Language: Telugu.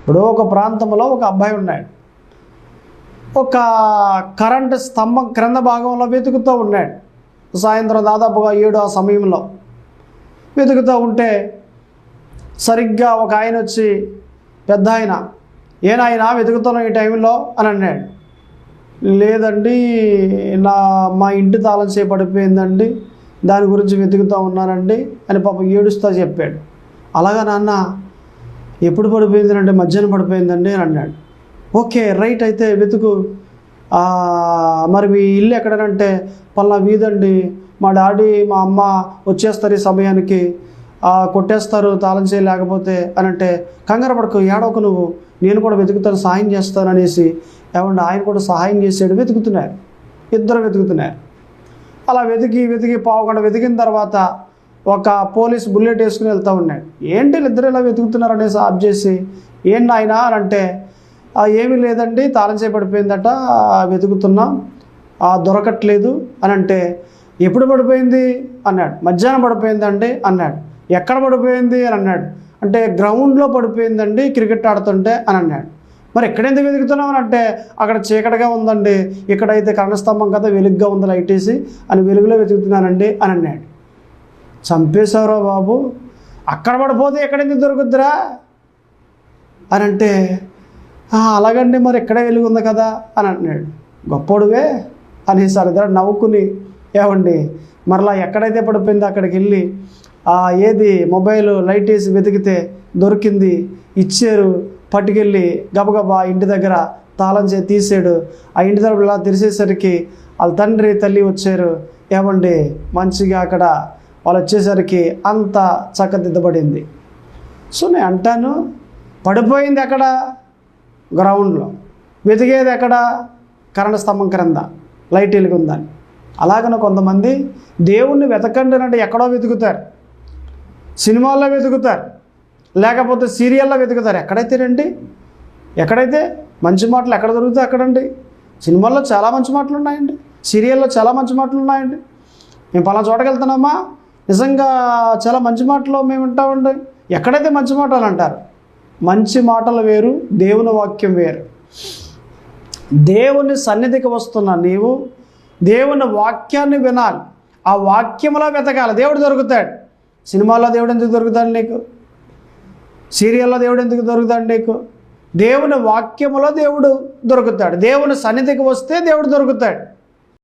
ఇప్పుడు ఒక ప్రాంతంలో ఒక అబ్బాయి ఉన్నాడు. ఒక కరెంటు స్తంభం క్రింద భాగంలో వెతుకుతూ ఉన్నాడు. సాయంత్రం దాదాపుగా 7 ఆ సమయంలో వెతుకుతూ ఉంటే సరిగ్గా ఒక ఆయన వచ్చి, పెద్ద ఆయన, ఏనాయనా వెతుకుతున్నాం ఈ టైంలో అని అన్నాడు. లేదండి, మా ఇంటి తాళం చేయి పడిపోయిందండి, దాని గురించి వెతుకుతూ ఉన్నానండి అని పాపం ఏడుస్తూ చెప్పాడు. అలాగా నాన్న, ఎప్పుడు పడిపోయిందంటే మధ్యాహ్నం పడిపోయిందండి అని అన్నాడు. ఓకే రైట్, అయితే వెతుకు. మరి మీ ఇల్లు ఎక్కడనంటే పలానా వీధండి, మా డాడీ మా అమ్మ వచ్చేస్తారు ఈ సమయానికి, కొట్టేస్తారు తాళం చేయి లేకపోతే అని అంటే, కంగారు పడకు, ఏడవకు నువ్వు, నేను కూడా వెతుకుతాను, సహాయం చేస్తాను అనేసి ఏమంటే ఆయన కూడా సహాయం చేసాడు. వెతుకుతున్నారు, ఇద్దరు వెతుకుతున్నారు. అలా వెతికి పావుగంట వెతికిన తర్వాత ఒక పోలీస్ బుల్లెట్ వేసుకుని వెళ్తూ ఉన్నాడు. ఏంటి ఇద్దరు ఇలా వెతుకుతున్నారు అనేసి ఆఫ్ చేసి, ఏంటి ఆయన అని అంటే, ఏమీ లేదండి, తాళం చేయి పడిపోయిందట, వెతుకుతున్నాం, దొరకట్లేదు అని అంటే, ఎప్పుడు పడిపోయింది అన్నాడు. మధ్యాహ్నం పడిపోయిందండి అన్నాడు. ఎక్కడ పడిపోయింది అని అన్నాడు. అంటే గ్రౌండ్లో పడిపోయిందండి క్రికెట్ ఆడుతుంటే అని అన్నాడు. మరి ఎక్కడెందుకు వెతుకుతున్నాం అని అంటే, అక్కడ చీకటిగా ఉందండి, ఇక్కడైతే కరెంట్ స్తంభం కదా వెలుగుగా ఉంది, లైట్ వేసి అని వెలుగులో వెతుకుతున్నానండి అని అన్నాడు. చంపేశారో బాబు, అక్కడ పడిపోతే ఎక్కడెందుకు దొరుకుద్దిరా అని అంటే, అలాగండి, మరి ఎక్కడే వెలుగు ఉంది కదా అని అన్నాడు. గొప్పోడువే అనేసారి ఇద్దరు నవ్వుకుని, ఏమండి మరలా ఎక్కడైతే పడిపోయిందో అక్కడికి వెళ్ళి ఏది మొబైల్ లైట్ వేసి వెతికితే దొరికింది, ఇచ్చారు, పట్టుకెళ్ళి గబగబా ఇంటి దగ్గర తాళం చేసి తీసాడు. ఆ ఇంటి దగ్గర ఇలా తెరిచేసరికి వాళ్ళ తండ్రి తల్లి వచ్చారు. ఏమండి మంచిగా అక్కడ వాళ్ళు వచ్చేసరికి అంతా చక్కదిద్దబడింది. సో నేను అంటాను, పడిపోయింది ఎక్కడ? గ్రౌండ్లో. వెతికేది ఎక్కడ? కరెంట్ స్తంభం క్రింద లైట్ వెలుగుందని. అలాగనే కొంతమంది దేవుణ్ణి వెతకండి అంటే ఎక్కడో వెతుకుతారు, సినిమాల్లో వెతుకుతారు, లేకపోతే సీరియల్లో వెతుకుతారు. ఎక్కడైతే రండి, ఎక్కడైతే మంచి మాటలు ఎక్కడ దొరుకుతాయి అక్కడండి. సినిమాల్లో చాలా మంచి మాటలు ఉన్నాయండి, సీరియల్లో చాలా మంచి మాటలు ఉన్నాయండి. మేము పలానా చోటకి వెళ్తున్నామా, నిజంగా చాలా మంచి మాటలు మేము వింటామండి. ఎక్కడైతే మంచి మాటలు అంటారు. మంచి మాటలు వేరు, దేవుని వాక్యం వేరు. దేవుని సన్నిధికి వస్తున్న నీవు దేవుని వాక్యాన్ని వినాలి, ఆ వాక్యంలో వెతకాలి. దేవుడు దొరుకుతాడు. సినిమాల్లో దేవుడు ఎందుకు దొరుకుతాడు నీకు? సీరియల్లో దేవుడు ఎందుకు దొరుకుతాడు నీకు? దేవుని వాక్యములో దేవుడు దొరుకుతాడు. దేవుని సన్నిధికి వస్తే దేవుడు దొరుకుతాడు.